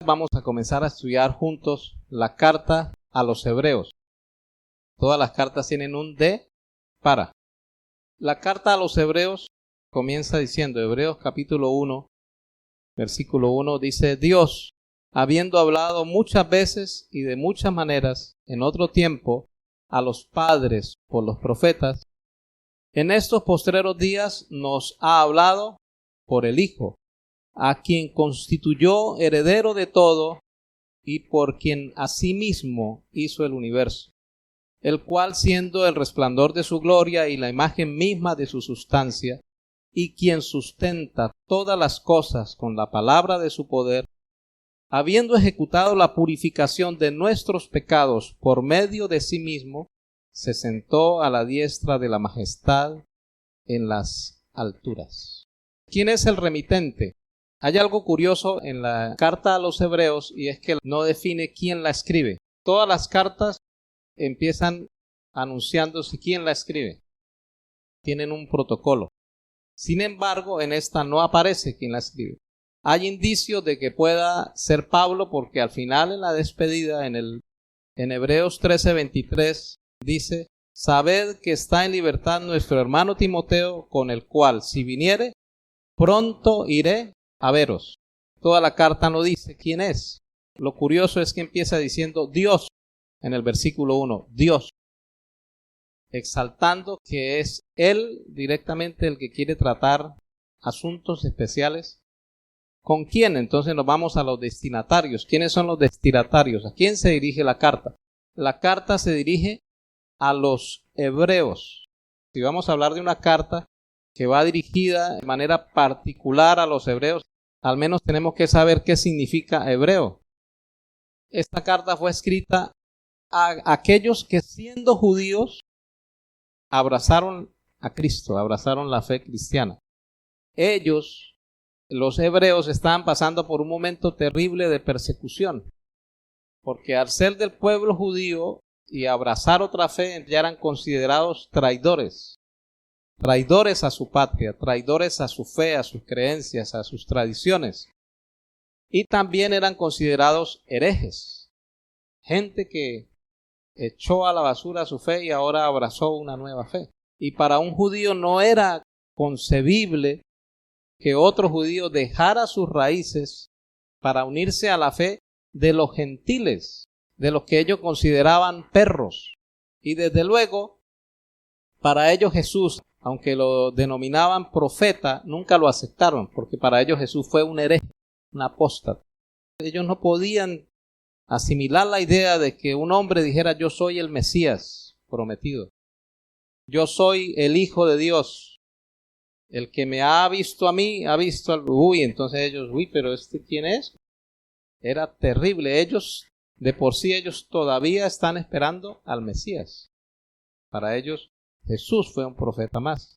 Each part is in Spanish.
vamos a comenzar a estudiar juntos la carta a los Hebreos. Todas las cartas tienen un de para. La carta a los Hebreos comienza diciendo, Hebreos capítulo 1, versículo 1, dice: Dios, habiendo hablado muchas veces y de muchas maneras en otro tiempo a los padres por los profetas, en estos postreros días nos ha hablado por el Hijo, a quien constituyó heredero de todo y por quien asimismo hizo el universo, el cual, siendo el resplandor de su gloria y la imagen misma de su sustancia, y quien sustenta todas las cosas con la palabra de su poder, habiendo ejecutado la purificación de nuestros pecados por medio de sí mismo, se sentó a la diestra de la majestad en las alturas. ¿Quién es el remitente? Hay algo curioso en la carta a los Hebreos, y es que no define quién la escribe. Todas las cartas empiezan anunciándose quién la escribe. Tienen un protocolo. Sin embargo, en esta no aparece quién la escribe. Hay indicios de que pueda ser Pablo, porque al final, en la despedida, en Hebreos 13:23, dice: sabed que está en libertad nuestro hermano Timoteo, con el cual, si viniere, pronto iré a veros. Toda la carta no dice quién es. Lo curioso es que empieza diciendo Dios en el versículo 1, Dios, exaltando que es Él directamente el que quiere tratar asuntos especiales. ¿Con quién? Entonces nos vamos a los destinatarios. ¿Quiénes son los destinatarios? ¿A quién se dirige la carta? La carta se dirige a los hebreos. Si vamos a hablar de una carta que va dirigida de manera particular a los hebreos, al menos tenemos que saber qué significa hebreo. Esta carta fue escrita a aquellos que, siendo judíos, abrazaron a Cristo, abrazaron la fe cristiana. Ellos, los hebreos, estaban pasando por un momento terrible de persecución, porque al ser del pueblo judío y abrazar otra fe, ya eran considerados traidores a su patria, traidores a su fe, a sus creencias, a sus tradiciones. Y también eran considerados herejes, gente que echó a la basura su fe y ahora abrazó una nueva fe. Y para un judío no era concebible que otro judío dejara sus raíces para unirse a la fe de los gentiles, de los que ellos consideraban perros. Y desde luego, para ellos Jesús, aunque lo denominaban profeta, nunca lo aceptaron, porque para ellos Jesús fue un hereje, un apóstata. Ellos no podían asimilar la idea de que un hombre dijera: yo soy el Mesías prometido, yo soy el Hijo de Dios, el que me ha visto a mí, ha visto al... entonces ellos, pero ¿quién es? Era terrible. Ellos, de por sí, ellos todavía están esperando al Mesías. Para ellos, Jesús fue un profeta más.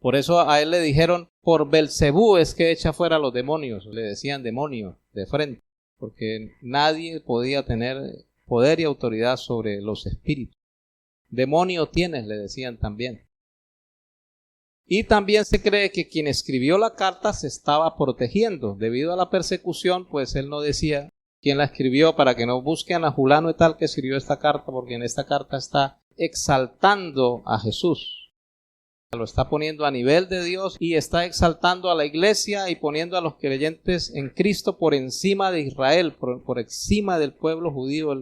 Por eso a él le dijeron: por Belcebú es que echa fuera a los demonios. Le decían demonio de frente, porque nadie podía tener poder y autoridad sobre los espíritus. Demonio tienes, le decían también. Y también se cree que quien escribió la carta se estaba protegiendo. Debido a la persecución, pues él no decía quién la escribió, para que no busquen a fulano y tal que escribió esta carta, porque en esta carta está exaltando a Jesús. Lo está poniendo a nivel de Dios y está exaltando a la iglesia y poniendo a los creyentes en Cristo por encima de Israel, por encima del pueblo judío,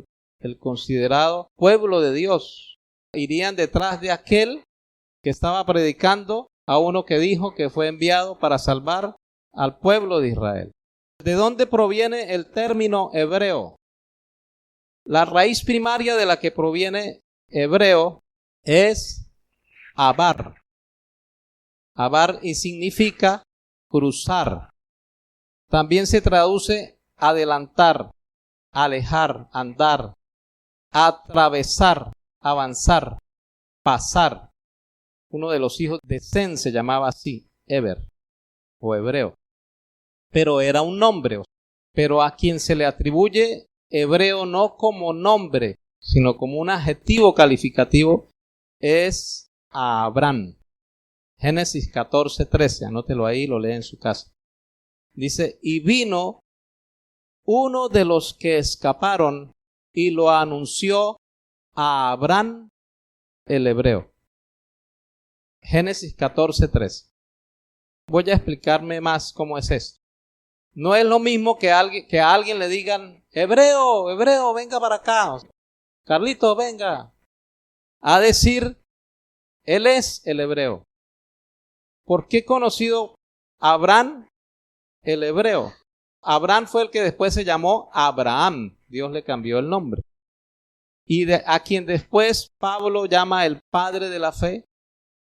el considerado pueblo de Dios. Irían detrás de aquel que estaba predicando a uno que dijo que fue enviado para salvar al pueblo de Israel. ¿De dónde proviene el término hebreo? La raíz primaria de la que proviene hebreo es abar. Abar y significa cruzar. También se traduce adelantar, alejar, andar, atravesar, avanzar, pasar. Uno de los hijos de Sem se llamaba así, Eber o hebreo. Pero era un nombre. Pero a quien se le atribuye hebreo no como nombre, sino como un adjetivo calificativo, es a Abraham. Génesis 14:13, anótelo ahí, lo lee en su casa. Dice: y vino uno de los que escaparon y lo anunció a Abraham el hebreo. Génesis 14:3. Voy a explicarme más cómo es esto. No es lo mismo que a alguien le digan, hebreo, hebreo, venga para acá. Carlito, venga. A decir, él es el hebreo. ¿Por qué conocido Abraham el hebreo? Abraham fue el que después se llamó Abraham. Dios le cambió el nombre. Y a quien después Pablo llama el padre de la fe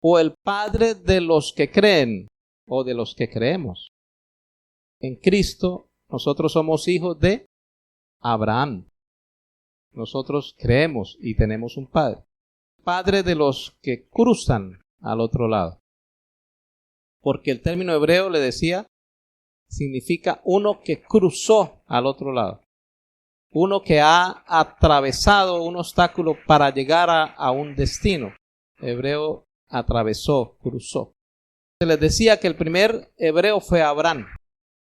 o el padre de los que creen o de los que creemos. En Cristo nosotros somos hijos de Abraham. Nosotros creemos y tenemos un padre. Padre de los que cruzan al otro lado. Porque el término hebreo, le decía, significa uno que cruzó al otro lado. Uno que ha atravesado un obstáculo para llegar a un destino. Hebreo atravesó, cruzó. Se les decía que el primer hebreo fue Abraham,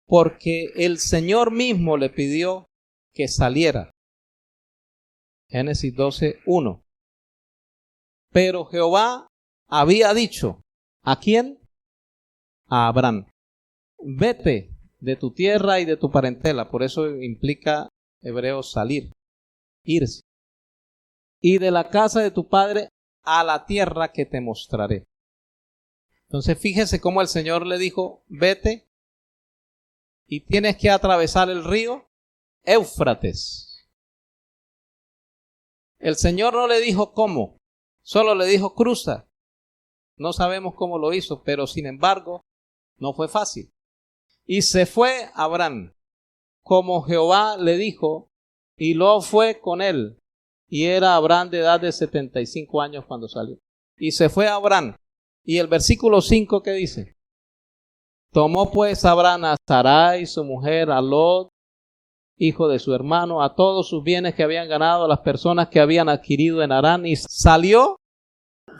porque el Señor mismo le pidió que saliera. Génesis 12:1. Pero Jehová había dicho, ¿a quién? A Abraham, vete de tu tierra y de tu parentela. Por eso implica hebreo salir, irse. Y de la casa de tu padre a la tierra que te mostraré. Entonces fíjese cómo el Señor le dijo, vete y tienes que atravesar el río Éufrates. El Señor no le dijo cómo, solo le dijo cruza. No sabemos cómo lo hizo, pero sin embargo no fue fácil. Y se fue Abraham, como Jehová le dijo, y Lot fue con él. Y era Abraham de edad de 75 años cuando salió. Y se fue Abraham. Y el versículo 5, ¿qué dice? Tomó pues Abraham a Sarai, su mujer, a Lot, hijo de su hermano, a todos sus bienes que habían ganado, a las personas que habían adquirido en Harán, y salió.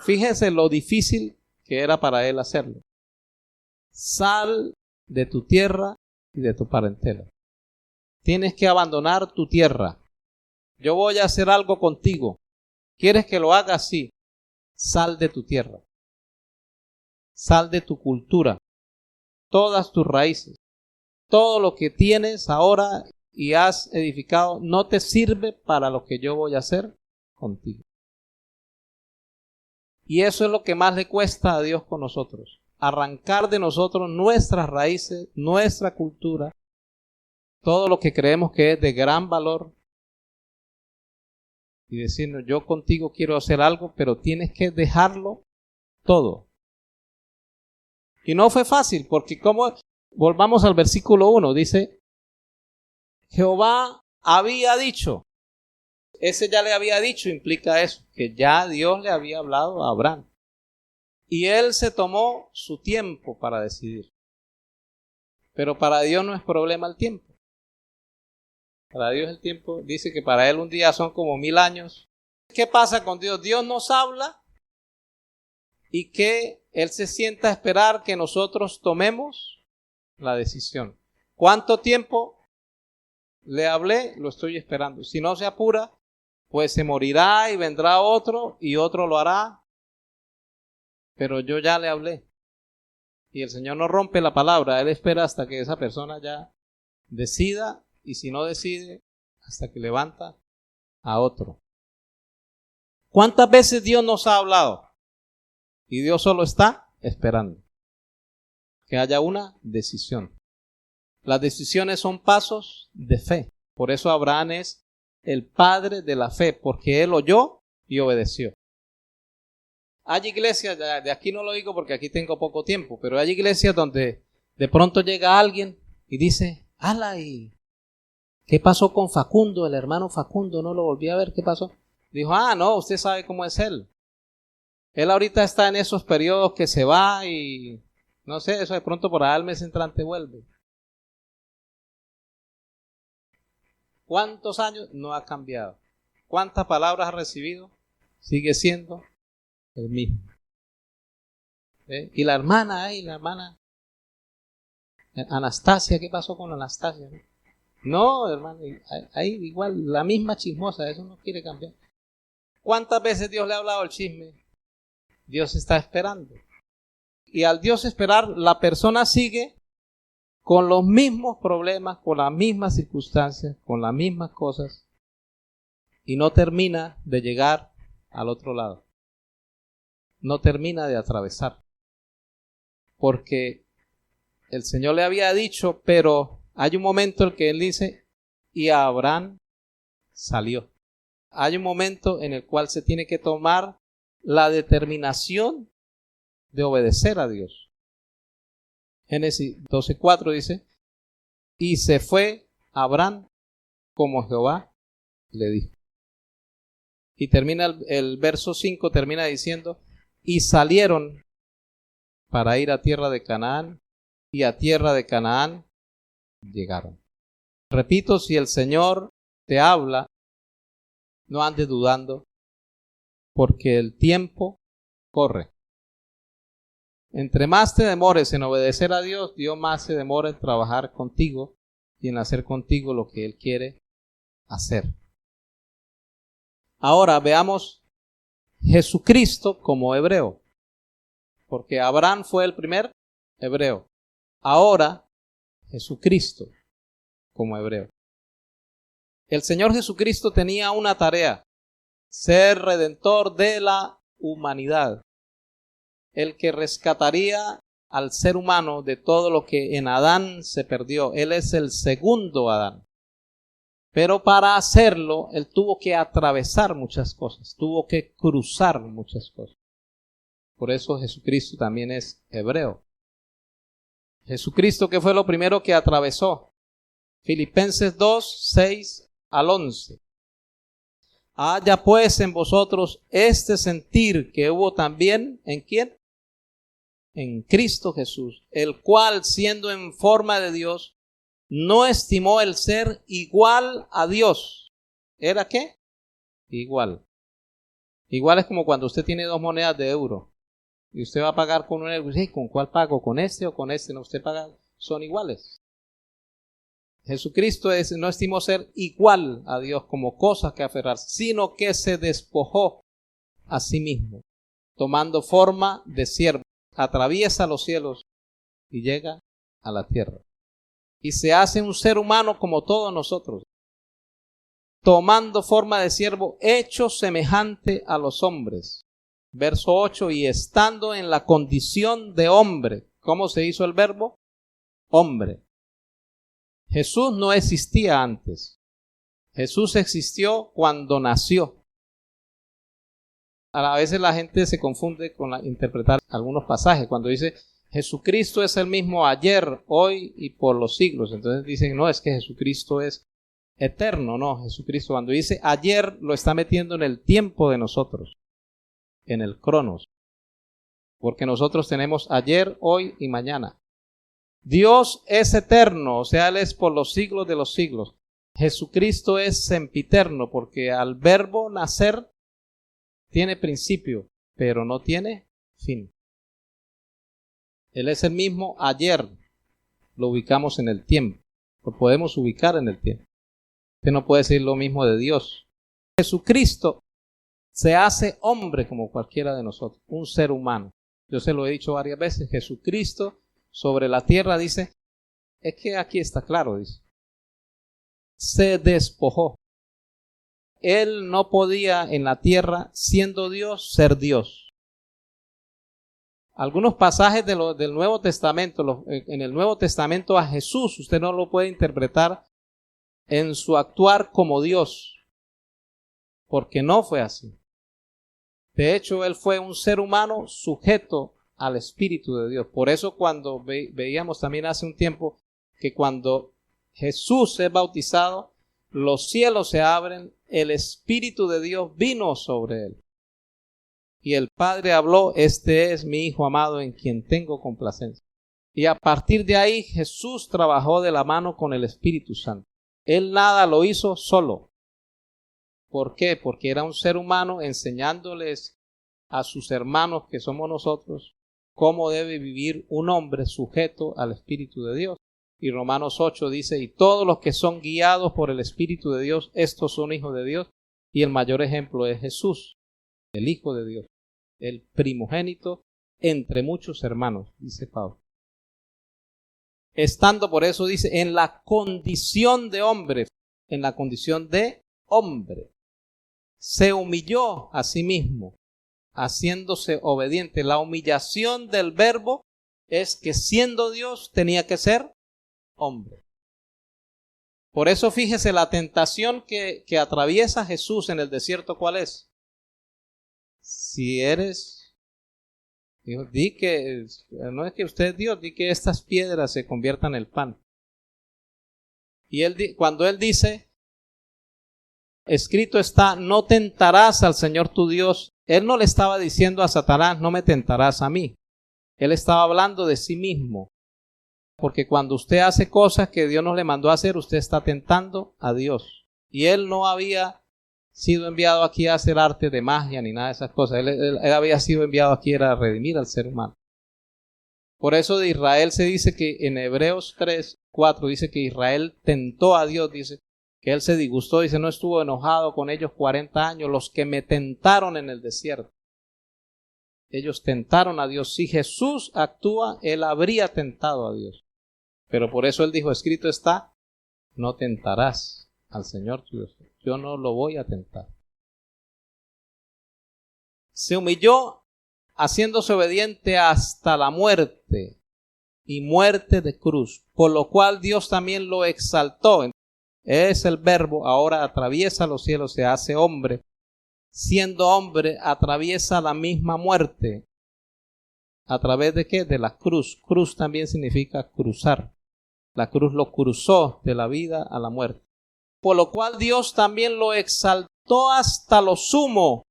Fíjense lo difícil que era para él hacerlo. Sal de tu tierra y de tu parentela. Tienes que abandonar tu tierra. Yo voy a hacer algo contigo. ¿Quieres que lo haga? Sí. Sal de tu tierra. Sal de tu cultura. Todas tus raíces. Todo lo que tienes ahora y has edificado no te sirve para lo que yo voy a hacer contigo. Y eso es lo que más le cuesta a Dios con nosotros. Arrancar de nosotros nuestras raíces, nuestra cultura, todo lo que creemos que es de gran valor y decirnos, yo contigo quiero hacer algo, pero tienes que dejarlo todo. Y no fue fácil, porque como volvamos al versículo 1, dice, Jehová había dicho. Ese ya le había dicho, implica eso, que ya Dios le había hablado a Abraham. Y él se tomó su tiempo para decidir. Pero para Dios no es problema el tiempo. Para Dios el tiempo, dice que para él un día son como 1000 años. ¿Qué pasa con Dios? Dios nos habla y que Él se sienta a esperar que nosotros tomemos la decisión. ¿Cuánto tiempo le hablé? Lo estoy esperando. Si no se apura, pues se morirá y vendrá otro y otro lo hará. Pero yo ya le hablé. Y el Señor no rompe la palabra. Él espera hasta que esa persona ya decida. Y si no decide, hasta que levanta a otro. ¿Cuántas veces Dios nos ha hablado? Y Dios solo está esperando que haya una decisión. Las decisiones son pasos de fe. Por eso Abraham es el padre de la fe, porque él oyó y obedeció. Hay iglesias, de aquí no lo digo porque aquí tengo poco tiempo, pero hay iglesias donde de pronto llega alguien y dice, ¡hala! ¿Y qué pasó con Facundo? El hermano Facundo, no lo volví a ver, ¿qué pasó? Dijo, no, usted sabe cómo es él. Él ahorita está en esos periodos que se va y no sé, eso de pronto por allá el mes entrante vuelve. ¿Cuántos años? No ha cambiado. ¿Cuántas palabras ha recibido? Sigue siendo el mismo. Y la hermana Anastasia, ¿qué pasó con Anastasia? No, hermano, hay igual la misma chismosa, eso no quiere cambiar. ¿Cuántas veces Dios le ha hablado el chisme? Dios está esperando. Y al Dios esperar, la persona sigue con los mismos problemas, con las mismas circunstancias, con las mismas cosas, y no termina de llegar al otro lado. No termina de atravesar. Porque el Señor le había dicho, pero hay un momento en el que Él dice, y Abraham salió. Hay un momento en el cual se tiene que tomar la determinación de obedecer a Dios. Génesis 12:4 dice, y se fue Abraham como Jehová le dijo. Y termina el verso 5, termina diciendo, y salieron para ir a tierra de Canaán, y a tierra de Canaán llegaron. Repito, si el Señor te habla, no andes dudando, porque el tiempo corre. Entre más te demores en obedecer a Dios, Dios más se demora en trabajar contigo y en hacer contigo lo que Él quiere hacer. Ahora veamos Jesucristo como hebreo, porque Abraham fue el primer hebreo. Ahora Jesucristo como hebreo. El Señor Jesucristo tenía una tarea, ser redentor de la humanidad, el que rescataría al ser humano de todo lo que en Adán se perdió. Él es el segundo Adán. Pero para hacerlo, Él tuvo que atravesar muchas cosas, tuvo que cruzar muchas cosas. Por eso Jesucristo también es hebreo. Jesucristo, ¿qué fue lo primero que atravesó? Filipenses 2:6-11. Haya pues en vosotros este sentir que hubo también, ¿en quién? En Cristo Jesús, el cual, siendo en forma de Dios, no estimó el ser igual a Dios. ¿Era qué? Igual. Igual es como cuando usted tiene 2 monedas de euro y usted va a pagar con un euro. ¿Y con cuál pago? ¿Con este o con este? No, usted paga, son iguales. Jesucristo no estimó ser igual a Dios como cosa que aferrarse, sino que se despojó a sí mismo, tomando forma de siervo. Atraviesa los cielos y llega a la tierra. Y se hace un ser humano como todos nosotros, tomando forma de siervo, hecho semejante a los hombres. Verso 8, y estando en la condición de hombre. ¿Cómo se hizo el verbo? Hombre. Jesús no existía antes. Jesús existió cuando nació. A veces la gente se confunde con interpretar algunos pasajes. Cuando dice Jesucristo es el mismo ayer, hoy y por los siglos. Entonces dicen, no, es que Jesucristo es eterno. No, Jesucristo cuando dice ayer lo está metiendo en el tiempo de nosotros, en el cronos. Porque nosotros tenemos ayer, hoy y mañana. Dios es eterno, o sea, Él es por los siglos de los siglos. Jesucristo es sempiterno, porque al verbo nacer tiene principio, pero no tiene fin. Él es el mismo ayer, lo ubicamos en el tiempo, lo podemos ubicar en el tiempo. Usted no puede decir lo mismo de Dios. Jesucristo se hace hombre como cualquiera de nosotros, un ser humano. Yo se lo he dicho varias veces, Jesucristo sobre la tierra dice, es que aquí está claro, dice, se despojó. Él no podía en la tierra, siendo Dios, ser Dios. Algunos pasajes del Nuevo Testamento, en el Nuevo Testamento a Jesús, usted no lo puede interpretar en su actuar como Dios, porque no fue así. De hecho, Él fue un ser humano sujeto al Espíritu de Dios. Por eso cuando veíamos también hace un tiempo que cuando Jesús es bautizado, los cielos se abren, el Espíritu de Dios vino sobre Él. Y el Padre habló, este es mi Hijo amado en quien tengo complacencia. Y a partir de ahí Jesús trabajó de la mano con el Espíritu Santo. Él nada lo hizo solo. ¿Por qué? Porque era un ser humano enseñándoles a sus hermanos que somos nosotros cómo debe vivir un hombre sujeto al Espíritu de Dios. Y Romanos 8 dice, y todos los que son guiados por el Espíritu de Dios, estos son hijos de Dios. Y el mayor ejemplo es Jesús, el Hijo de Dios, el primogénito entre muchos hermanos, dice Pablo. Estando, por eso dice, en la condición de hombre, en la condición de hombre, se humilló a sí mismo, haciéndose obediente. La humillación del verbo es que siendo Dios tenía que ser hombre. Por eso fíjese la tentación que atraviesa Jesús en el desierto, ¿cuál es? Si eres, dijo, di que, no es que usted es Dios, di que estas piedras se conviertan en pan. Y cuando él dice, escrito está, no tentarás al Señor tu Dios, él no le estaba diciendo a Satanás, no me tentarás a mí. Él estaba hablando de sí mismo. Porque cuando usted hace cosas que Dios no le mandó a hacer, usted está tentando a Dios. Y él no había sido enviado aquí a hacer arte de magia ni nada de esas cosas. Él había sido enviado aquí a redimir al ser humano. Por eso de Israel se dice que en Hebreos 3:4 dice que Israel tentó a Dios, dice que él se disgustó, dice no estuvo enojado con ellos 40 años, los que me tentaron en el desierto. Ellos tentaron a Dios. Si Jesús actúa, él habría tentado a Dios. Pero por eso él dijo, escrito está, no tentarás al Señor tu Dios. Yo no lo voy a tentar. Se humilló haciéndose obediente hasta la muerte y muerte de cruz, por lo cual Dios también lo exaltó. Es el verbo, ahora atraviesa los cielos, se hace hombre. Siendo hombre, atraviesa la misma muerte. ¿A través de qué? De la cruz. Cruz también significa cruzar. La cruz lo cruzó de la vida a la muerte. Por lo cual Dios también lo exaltó hasta lo sumo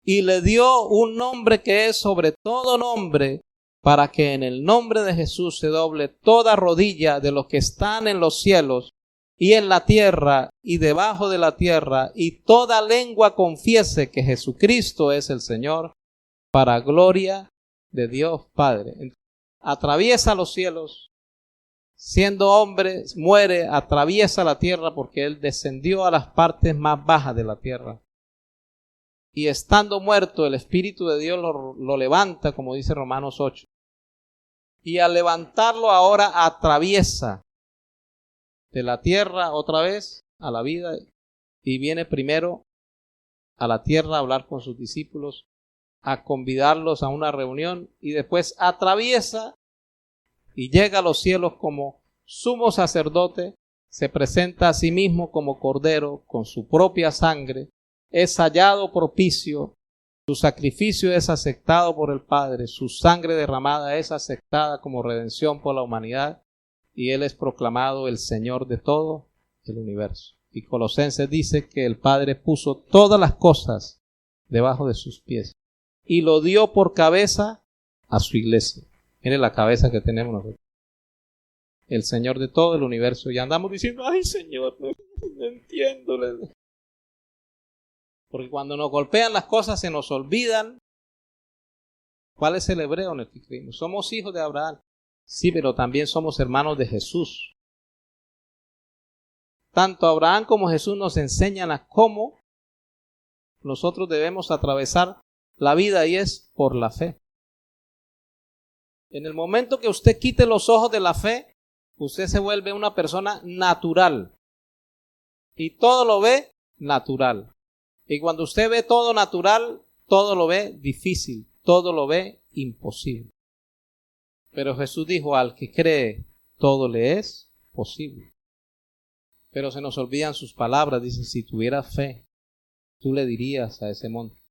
y le dio un nombre que es sobre todo nombre, para que en el nombre de Jesús se doble toda rodilla de los que están en los cielos y en la tierra y debajo de la tierra, y toda lengua confiese que Jesucristo es el Señor, para gloria de Dios Padre. Atraviesa los cielos. Siendo hombre, muere, atraviesa la tierra porque él descendió a las partes más bajas de la tierra. Y estando muerto, el Espíritu de Dios lo levanta, como dice Romanos 8. Y al levantarlo ahora atraviesa de la tierra otra vez a la vida y viene primero a la tierra a hablar con sus discípulos, a convidarlos a una reunión y después atraviesa y llega a los cielos como sumo sacerdote, se presenta a sí mismo como cordero con su propia sangre, es hallado propicio, su sacrificio es aceptado por el Padre, su sangre derramada es aceptada como redención por la humanidad y él es proclamado el Señor de todo el universo. Y Colosenses dice que el Padre puso todas las cosas debajo de sus pies y lo dio por cabeza a su iglesia. Mire la cabeza que tenemos nosotros. El Señor de todo el universo. Y andamos diciendo, ay Señor, no entiendo. Porque cuando nos golpean las cosas se nos olvidan. ¿Cuál es el hebreo en el que creímos? Somos hijos de Abraham. Sí, pero también somos hermanos de Jesús. Tanto Abraham como Jesús nos enseñan a cómo nosotros debemos atravesar la vida y es por la fe. En el momento que usted quite los ojos de la fe, usted se vuelve una persona natural. Y todo lo ve natural. Y cuando usted ve todo natural, todo lo ve difícil, todo lo ve imposible. Pero Jesús dijo, al que cree, todo le es posible. Pero se nos olvidan sus palabras. Dice, si tuvieras fe, tú le dirías a ese monte,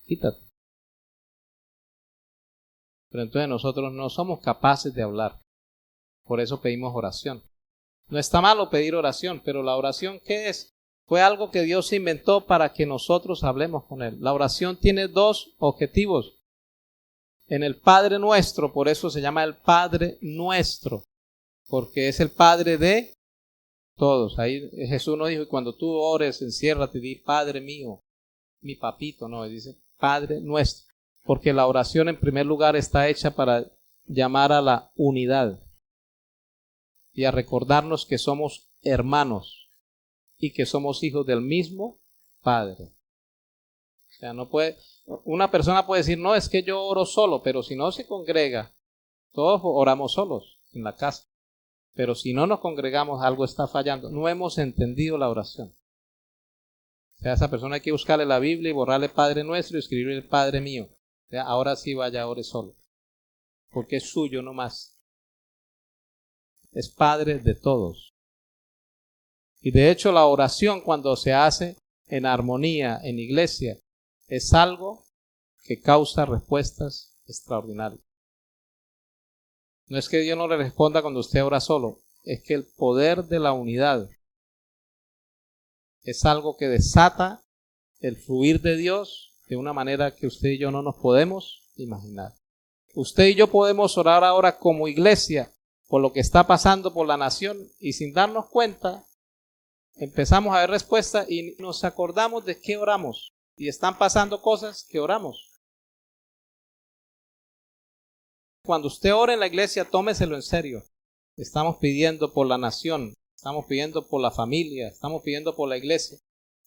quítate. Pero entonces nosotros no somos capaces de hablar. Por eso pedimos oración. No está malo pedir oración, pero la oración, ¿qué es? Fue algo que Dios inventó para que nosotros hablemos con Él. La oración tiene dos objetivos. En el Padre Nuestro, por eso se llama el Padre Nuestro, porque es el Padre de todos. Ahí Jesús nos dijo, y cuando tú ores, enciérrate y di, Padre mío, mi papito, no, dice Padre Nuestro. Porque la oración en primer lugar está hecha para llamar a la unidad. y a recordarnos que somos hermanos y que somos hijos del mismo Padre. O sea, una persona puede decir, no, es que yo oro solo, pero si no se congrega, todos oramos solos en la casa. Pero si no nos congregamos, algo está fallando. No hemos entendido la oración. O sea, a esa persona hay que buscarle la Biblia y borrarle Padre Nuestro y escribirle Padre Mío. O sea, ahora sí vaya, ore solo. Porque es suyo nomás. Es Padre de todos. Y de hecho la oración cuando se hace en armonía, en iglesia, es algo que causa respuestas extraordinarias. No es que Dios no le responda cuando usted ora solo, es que el poder de la unidad es algo que desata el fluir de Dios de una manera que usted y yo no nos podemos imaginar. Usted y yo podemos orar ahora como iglesia por lo que está pasando por la nación y sin darnos cuenta empezamos a ver respuestas y nos acordamos de qué oramos y están pasando cosas que oramos. Cuando usted ora en la iglesia, tómeselo en serio. Estamos pidiendo por la nación, estamos pidiendo por la familia, estamos pidiendo por la iglesia.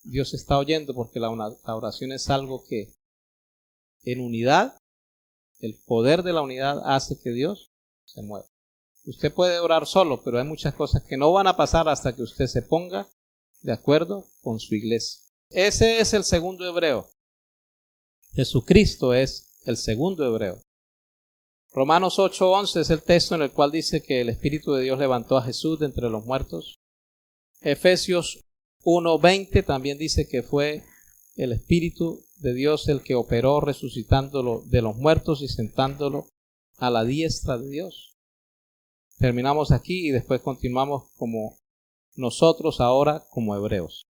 Dios está oyendo porque la oración es algo que en unidad, el poder de la unidad hace que Dios se mueva. Usted puede orar solo, pero hay muchas cosas que no van a pasar hasta que usted se ponga de acuerdo con su iglesia. Ese es el segundo hebreo. Jesucristo es el segundo hebreo. Romanos 8:11 es el texto en el cual dice que el Espíritu de Dios levantó a Jesús de entre los muertos. Efesios 1:20 también dice que fue el Espíritu de Dios el que operó resucitándolo de los muertos y sentándolo a la diestra de Dios. Terminamos aquí y después continuamos como nosotros ahora como hebreos.